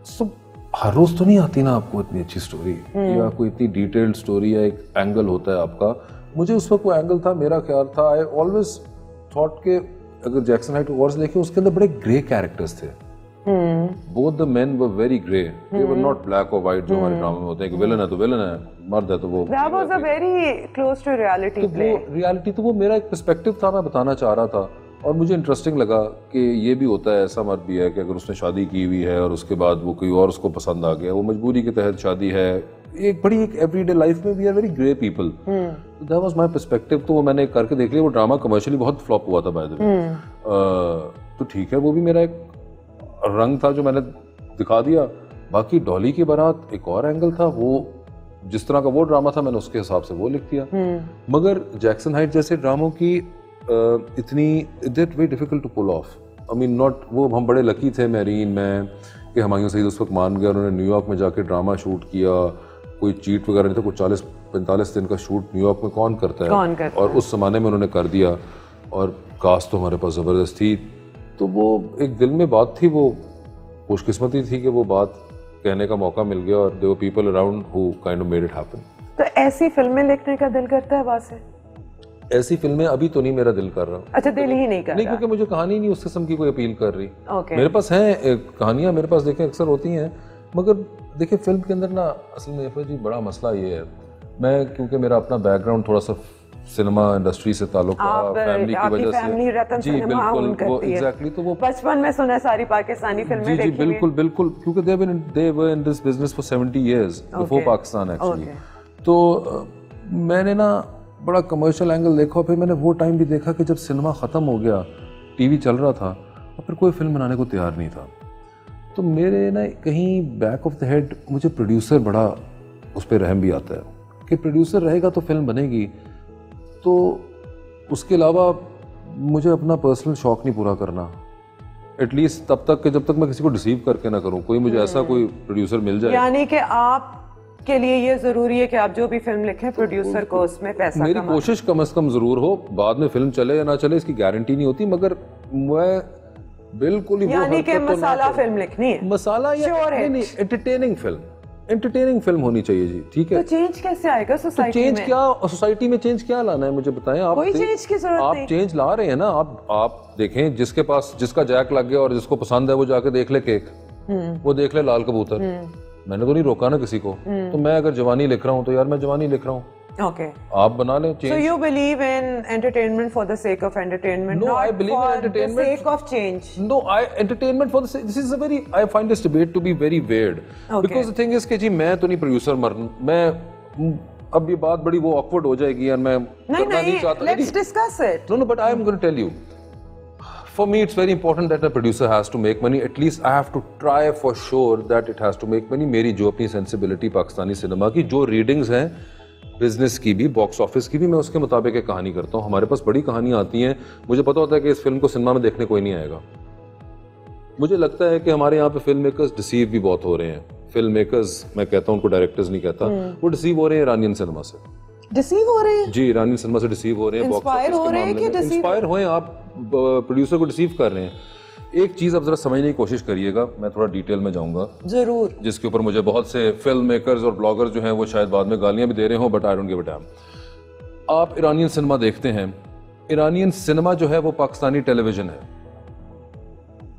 सब हर रोज तो नहीं आती ना आपको इतनी अच्छी स्टोरी या कोई इतनी डिटेल्ड स्टोरी या एक एंगल होता है आपका। मुझे उस वक्त वो एंगल था, मेरा ख्याल था, आई ऑलवेज थॉट के अगर जैक्सन हाइट वॉर्स देखें उसके अंदर बड़े ग्रे कैरेक्टर्स थे। Both the main were very grey, they were not black और व्हाइट जो हमारे ड्रामा में होते हैं कि विलन है तो विलन है, मर्द है तो वो। That was a very close to reality play. वो रियलिटी तो वो मेरा एक पर्सपेक्टिव था, मैं बताना चाह रहा था। और मुझे इंटरेस्टिंग लगा कि ये भी होता है, ऐसा मर्द भी है कि अगर उसने शादी की हुई है और उसके बाद वो कोई और उसको पसंद आ गया, वो मजबूरी के तहत शादी है, एक बड़ी एक एवरीडे लाइफ में we are very grey people. That was my perspective. तो वो मैंने करके देख लिया। वो ड्रामा कमर्शियली बहुत फ्लॉप हुआ था बाय द वे। तो ठीक है, वो भी मेरा एक रंग था जो मैंने दिखा दिया। बाकी डॉली की बारात एक और एंगल था, वो जिस तरह का वो ड्रामा था मैंने उसके हिसाब से वो लिख दिया। मगर जैक्सन हाइट जैसे ड्रामों की इतनी that very difficult to pull off. I mean not, वो हम बड़े लकी थे मेरीन में कि हुमायूं सईद उस वक्त मान गया, उन्होंने न्यूयॉर्क में जाके ड्रामा शूट किया, कोई चीट वगैरह नहीं था, कोई 40-45 दिन का शूट न्यूयॉर्क में कौन करता है, और उस जमाने में उन्होंने कर दिया और कास्ट तो हमारे पास ज़बरदस्त थी। तो वो एक दिल में बात थी, वो खुशकिस्मती थी कि वो बात कहने का मौका मिल गया और there were people around who kind of made it happen. तो ऐसी फिल्में लिखने का दिल करता है वासे? ऐसी फिल्में अभी तो नहीं मेरा दिल कर रहा। अच्छा, दिल ही नहीं कर रहा? नहीं, क्योंकि मुझे कहानी नहीं उस किस्म की कोई अपील कर रही। Okay. मेरे पास हैं कहानियां, मेरे पास देखें अक्सर होती हैं, मगर देखिए फिल्म के अंदर ना असल में जी बड़ा मसला ये है, मैं क्योंकि मेरा अपना बैकग्राउंड थोड़ा सा सिनेमा इंडस्ट्री से ताल्लुक रहा, फैमिली की वजह से। जी बिल्कुल, वो एग्जैक्टली। तो वो बचपन में सुना सारी पाकिस्तानी फिल्में देखी। जी बिल्कुल बिल्कुल, क्योंकि they were in this business for 70 years before Pakistan actually. तो मैंने ना बड़ा कमर्शियल एंगल देखा, फिर मैंने वो टाइम भी देखा कि जब सिनेमा ख़त्म हो गया, टीवी चल रहा था और फिर कोई फिल्म बनाने को तैयार नहीं था। तो मेरे ना कहीं बैक ऑफ द हेड मुझे प्रोड्यूसर बड़ा उस पर रहम भी आता है कि प्रोड्यूसर रहेगा तो फिल्म बनेगी। तो उसके अलावा मुझे अपना पर्सनल शौक नहीं पूरा करना, एटलीस्ट तब तक कि जब तक मैं किसी को डिसीव करके ना करूं। कोई मुझे ऐसा कोई प्रोड्यूसर मिल जाए। यानी कि आप के लिए ये जरूरी है कि आप जो भी फिल्म लिखें प्रोड्यूसर को उसमें पैसा मेरी कोशिश कम से कम जरूर हो, बाद में फिल्म चले या ना चले इसकी गारंटी नहीं होती, मगर मैं बिल्कुल ही यानी कि मसाला फिल्म लिखनी है, मसाला या नहीं, एंटरटेनिंग फिल्म होनी चाहिए जी। ठीक है, तो चेंज कैसे आएगा सोसाइटी में? चेंज क्या, सोसाइटी में चेंज क्या लाना है मुझे बताएं आप। कोई चेंज की जरूरत नहीं। आप चेंज ला रहे हैं ना, आप देखें जिसके पास जिसका जैक लग गया और जिसको पसंद है वो जाके देख ले केक, वो देख ले लाल कबूतर। मैंने तो नहीं रोका ना किसी को। तो मैं अगर जवानी लिख रहा हूँ तो यार मैं जवानी लिख रहा हूँ। Okay. आप बना लें change. So you believe in entertainment for the sake of entertainment, no, not I believe for in entertainment the sake of change. No, entertainment for the sake. This is a very, I find this debate to be very weird. Okay. Because the thing is कि जी मैं तो नहीं producer मैं अब ये बात बड़ी वो awkward हो जाएगी और मैं करना नहीं चाहता। Let's discuss it. No, but I am going to tell you. For me, it's very important that a producer has to make money. At least I have to try for sure that it has to make money. मेरी जो अपनी sensibility Pakistani cinema की जो readings हैं, business की भी, box office की भी, मैं उसके मुताबिक एक कहानी करता हूँ। हमारे पास बड़ी कहानियाँ आती हैं, मुझे पता होता है कि इस फिल्म को सिनेमा में देखने कोई नहीं आएगा। मुझे लगता है कि हमारे यहाँ पे फिल्म मेकर्स डिसीव भी बहुत हो रहे हैं। फिल्म मेकर्स, मैं कहता हूँ उनको डायरेक्टर्स नहीं कहता, वो डिसीव हो रहे हैं ईरानियन सिनेमा से। डिसीव हो रहे हैं? जी, ईरानियन सिनेमा से डिसीव हो रहे हैं, बॉक्स ऑफिस के मामले में। इंस्पायर हुए, आप प्रोड्यूसर को डिसीव कर रहे हैं। एक चीज आप जरा समझने की कोशिश करिएगा, मैं थोड़ा डिटेल में जाऊंगा जरूर, जिसके ऊपर मुझे बहुत से फिल्म मेकर्स और ब्लॉगर्स जो हैं वो शायद बाद में गालियां भी दे रहे हो, but I don't give a dam. आप ईरानियन सिनेमा देखते हैं, ईरानियन सिनेमा जो है वो पाकिस्तानी टेलीविजन है,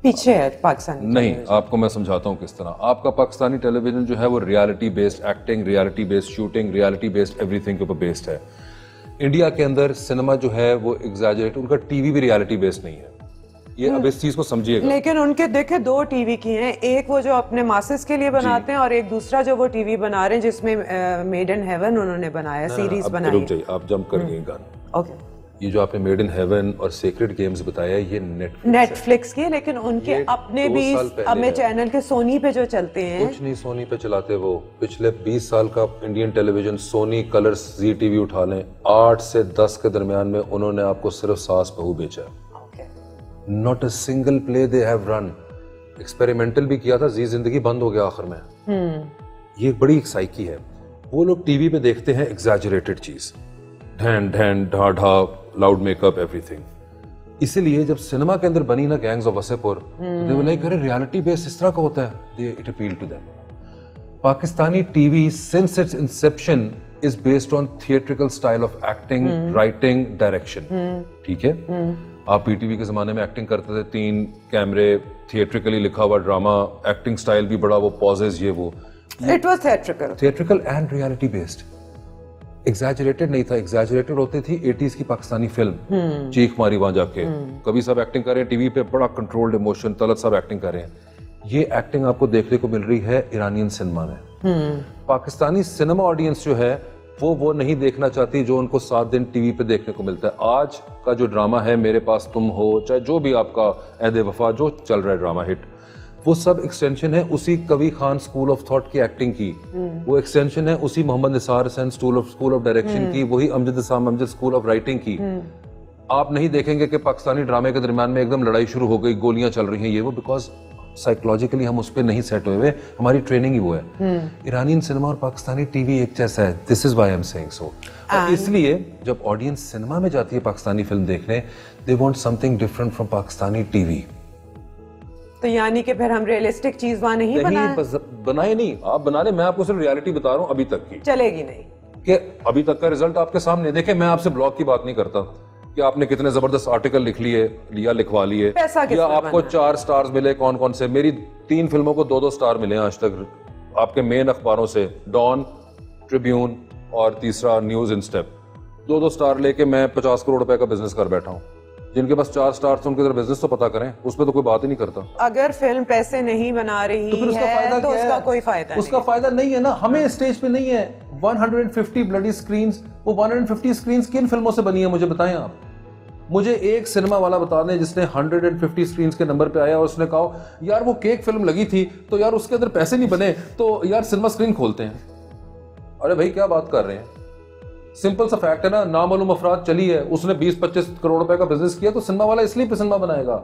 पीछे है पाकिस्तानी नहीं। आपको मैं समझाता हूँ किस तरह। आपका पाकिस्तानी टेलीविजन जो है वो reality based acting, reality based shooting, reality based everything के ऊपर बेस्ड है। इंडिया के अंदर सिनेमा जो है वो एग्जैजरेट, उनका टीवी भी रियलिटी बेस्ड नहीं है। ये अब इस चीज को समझिएगा। लेकिन उनके देखे दो टीवी की हैं, एक वो जो अपने मासेस के लिए बनाते हैं और एक दूसरा जो वो टीवी बना रहे हैं जिसमें मेड इन हेवन उन्होंने बनाया, सीरीज बनाई। रुक जाइए, आप जंप कर गए गन। ओके, ये जो आपने मेड इन हेवन और सेक्रेड गेम्स बताया, ये नेटफ्लिक्स की, लेकिन उनके अपने भी अपने चैनल के सोनी पे जो चलते हैं। कुछ नहीं सोनी पे चलाते वो, पिछले 20 साल का इंडियन टेलीविजन, सोनी, कलर्स, जी टीवी उठा लें, 8 से 10 के दरमियान में उन्होंने आपको सिर्फ सास बहू बेचा। Not a single play they have run. Experimental भी किया था, जी जिंदगी बंद हो गया आखिर में। ये बड़ी एक साइकी है। वो लोग टीवी पे देखते हैं एग्जैजरेटेड चीज, ढैन ढैन ढा ढा, लाउड मेकअप, एवरीथिंग। इसीलिए जब सिनेमा के अंदर बनी ना gangs of Wasseypur, they were like अरे रियलिटी बेस्ड इस तरह का होता है, it appeal to them. Pakistani TV since its inception is based on theatrical style of acting, writing, direction. ठीक है, आप पीटीवी के जमाने में एक्टिंग करते थे, 3 कैमरे, थिएट्रिकली लिखा हुआ ड्रामा, एक्टिंग स्टाइल भी बड़ा, वो पॉजेज, ये वो. It was theatrical and reality based. Exaggerated नहीं था. एग्जैजरेटेड होती थी 80s की पाकिस्तानी फिल्म, चीख मारी वहां जाके, कभी सब एक्टिंग कर रहे हैं टीवी पे, बड़ा कंट्रोल्ड इमोशन, तलत सब एक्टिंग कर रहे हैं. ये एक्टिंग आपको देखने को मिल रही है ईरानियन सिनेमा में. पाकिस्तानी सिनेमा ऑडियंस जो है वो नहीं देखना चाहती जो उनको 7 दिन टीवी पे देखने को मिलता है. आज का जो ड्रामा है, मेरे पास तुम हो, चाहे जो भी आपका ऐदे वफा जो चल रहा है ड्रामा हिट, वो सब एक्सटेंशन है उसी Kabir Khan school of thought की एक्टिंग की. वो एक्सटेंशन है उसी Mohammad Nisar Hussain school of direction की, वही Amjad Islam Amjad school of writing की. आप नहीं देखेंगे कि पाकिस्तानी ड्रामे के दरमियान में एकदम लड़ाई शुरू हो गई, गोलियां चल रही हैं, ये वो, बिकॉज साइकोलॉजिकली हम उस पर नहीं सेट हुए, हमारी ट्रेनिंग ही वो है. ईरानियन सिनेमा और पाकिस्तानी टीवी एक जैसा है. This is why I am saying so. इसलिए जब ऑडियंस सिनेमा में जाती है पाकिस्तानी फिल्म देखने, they want something different from Pakistani TV. तो यानी कि फिर हम रियलिस्टिक चीज वहां नहीं बनाए नहीं, आप बना ले. मैं आपको सिर्फ रियलिटी बता रहा हूँ अभी तक की, चलेगी नहीं कि अभी तक का रिजल्ट आपके सामने. देखे, मैं आपसे ब्लॉग की बात नहीं करता कि आपने कितने जबरदस्त आर्टिकल लिख लिए या लिखवा लिए, या आपको 4 स्टार्स मिले, कौन कौन से. मेरी 3 फिल्मों को 2-2 स्टार मिले आज तक आपके मेन अखबारों से, डॉन, ट्रिब्यून और तीसरा न्यूज इंस्टेप. 2-2 स्टार लेके मैं 50 करोड़ रुपए का बिजनेस कर बैठा हूँ. जिनके पास 4 स्टार उनके तरफ बिजनेस तो पता करें, उसमें तो कोई बात ही नहीं करता. अगर फिल्म पैसे नहीं बना रही तो उसका फायदा तो उसका कोई फायदा नहीं. उसका फायदा नहीं है ना. हमें स्टेज पे नहीं है. 150 ब्लडी स्क्रीन्स, वो 150 स्क्रीन्स किन फिल्मों से बनी है मुझे बताएं आप. मुझे एक सिनेमा वाला बता दें जिसने 150 स्क्रीन्स के नंबर पे आया और उसने कहा यार वो केक फिल्म लगी थी तो यार उसके अंदर पैसे नहीं बने तो यार सिनेमा स्क्रीन खोलते हैं. अरे भाई क्या बात कर रहे हैं. सिंपल सा फैक्ट है ना, नामालूम अफराद चली है, उसने 20-25 करोड़ रुपए का बिजनेस किया तो सिनेमा वाला इसलिए सिनेमा बनाएगा.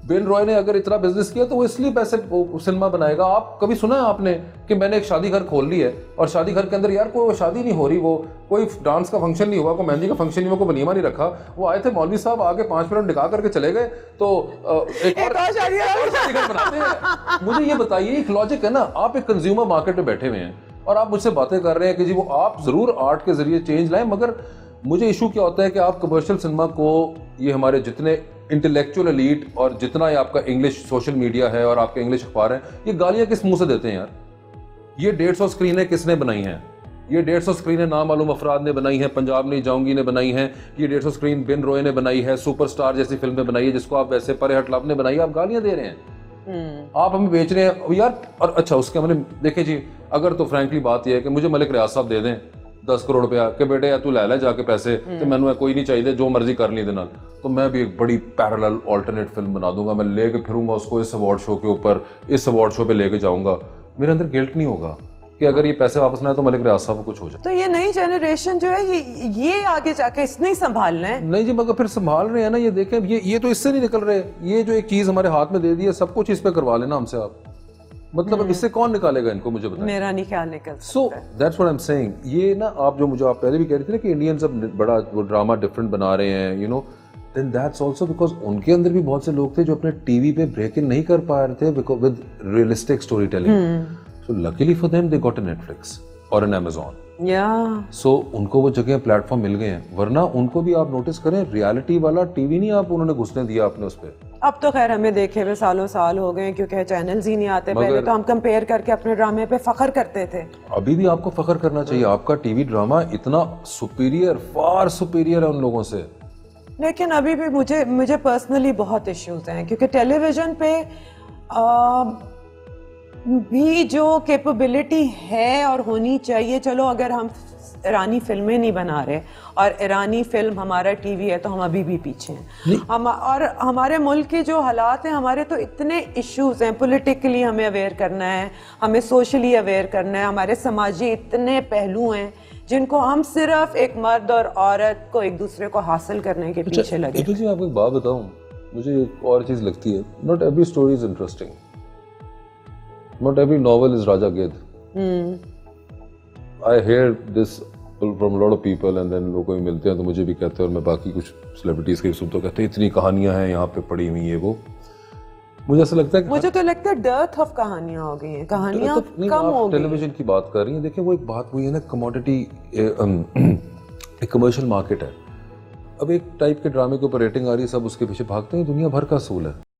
बिल रॉय ने अगर इतना बिजनेस किया तो वो इसलिए पैसे सिनेमा बनाएगा. आप कभी सुना है आपने कि मैंने एक शादी घर खोल ली है और शादी घर के अंदर यार कोई शादी नहीं हो रही, वो कोई डांस का फंक्शन नहीं हुआ, कोई मेहंदी का फंक्शन नहीं हुआ, कोई वलीमा नहीं रखा, वो आए थे मौलवी साहब आगे 5 मिनट निकाह करके चले गए तो एक और शादी घर बनाते हैं. मुझे ये बताइए, एक लॉजिक है ना. आप एक कंज्यूमर मार्केट में बैठे हुए हैं और आप मुझसे बातें कर रहे हैं कि जी वो आप जरूर आर्ट के जरिए चेंज लाएं, मगर मुझे इशू क्या होता है कि आप कमर्शियल सिनेमा को, ये हमारे जितने इंटेलेक्चुअल एलीट और जितना ये आपका इंग्लिश सोशल मीडिया है और आपके इंग्लिश अखबार हैं, ये गालियां किस मुंह से देते हैं यार. ये 150 स्क्रीनें किसने बनाई हैं? ये 150 स्क्रीनें नामालूम अफराद ने बनाई हैं, पंजाब नहीं जाऊंगी ने बनाई हैं, ये 150 स्क्रीन बिन रॉय ने बनाई है, सुपरस्टार जैसी फिल्म ने बनाई है जिसको आप वैसे परे हट लाभ ने बनाई है. आप गालियां दे रहे हैं, आप हमें बेच रहे हैं यार. और अच्छा उसके हमने देखे जी, अगर तो फ्रैंकली बात यह है कि मुझे मलिक रियाज साहब दे दें 10 करोड़ रुपया कि बेटे या तू ले जाके पैसे तो मैंने कोई नहीं चाहिए, जो मर्जी कर ली देना, तो मैं भी एक बड़ी पैरेलल ऑल्टरनेट फिल्म बना दूंगा, मैं लेके फिरूंगा उसको इस अवार्ड शो के ऊपर, इस अवार्ड शो पे लेके जाऊंगा. मेरे अंदर गिल्ट नहीं होगा कि अगर ये पैसे वापस ना आए तो मलिक रियाज साहब को कुछ हो जाए. तो ये नई जनरेशन जो है ये आगे जाके इसने संभालना है. नहीं जी, मगर फिर संभाल रहे हैं ना. ये देखें, ये तो इससे नहीं निकल रहे. ये जो एक चीज हमारे हाथ में दे दी है, सब कुछ इस पे करवा लेना हमसे आप. मतलब इससे कौन निकालेगा इनको, मुझे बताएं. मेरा नहीं ख्याल निकल. So that's what I am saying. ये ना आप जो मुझे आप पहले भी कह रहे थे ना कि इंडियंस अब बड़ा वो ड्रामा डिफरेंट बना रहे हैं, you know, then that's also because उनके अंदर भी बहुत से लोग थे जो अपने टीवी पे ब्रेक इन नहीं कर पा रहे थे with realistic story telling. So luckily for them they got a Netflix और एन अमेज़न. सो उनको वो जगह प्लेटफॉर्म मिल गए हैं. वरना उनको भी आप नोटिस करें, रियलिटी वाला टीवी नहीं आप उन्होंने घुसने दिया आपने उस पर. अब तो खैर हमें देखे हुए सालों साल हो गए क्योंकि चैनल्स ही नहीं आते. पहले तो हम कंपेयर करके अपने ड्रामे पे फखर करते थे. अभी भी आपको फखर करना चाहिए. आपका टीवी ड्रामा इतना सुपीरियर, फार सुपीरियर है उन लोगों से. लेकिन अभी भी मुझे पर्सनली बहुत इश्यूज हैं क्योंकि टेलीविजन पे भी जो कैपेबिलिटी है और होनी चाहिए. चलो अगर हम ईरानी फिल्में नहीं बना रहे और ईरानी फिल्म हमारा टीवी है तो हम अभी भी पीछे हैं. और हमारे मुल्क के जो हालात हैं, हमारे तो इतने इश्यूज हैं. पॉलिटिकली हमें अवेयर करना है, हमें सोशली अवेयर करना है, हमारे समाजी इतने पहलू हैं जिनको हम सिर्फ एक मर्द और औरत को एक दूसरे को हासिल करने के पीछे लगे. जी आपको एक बात बताऊं, मुझे एक और चीज लगती है. Not every story is interesting. Not every novel is Raja Gid. I hear this from lot of people and then लोग कोई मिलते हैं तो मुझे भी कहते हैं, और मैं बाकी कुछ सेलिब्रिटीज़ के सुनता, तो कहते हैं इतनी कहानियाँ हैं यहाँ पे पड़ी हुई है वो। मुझे ऐसा लगता है कि मुझे तो लगता है डर्थ ऑफ कहानियां हो गई हैं, कहानियां कम हो गई। टेलीविजन की बात कर रही हैं, देखिए वो एक बात हुई है ना, कमोडिटी एक कमर्शियल मार्केट है। अब एक टाइप के ड्रामे के ऊपर रेटिंग आ रही है, सब उसके पीछे भागते हैं, दुनिया भर का असूल है।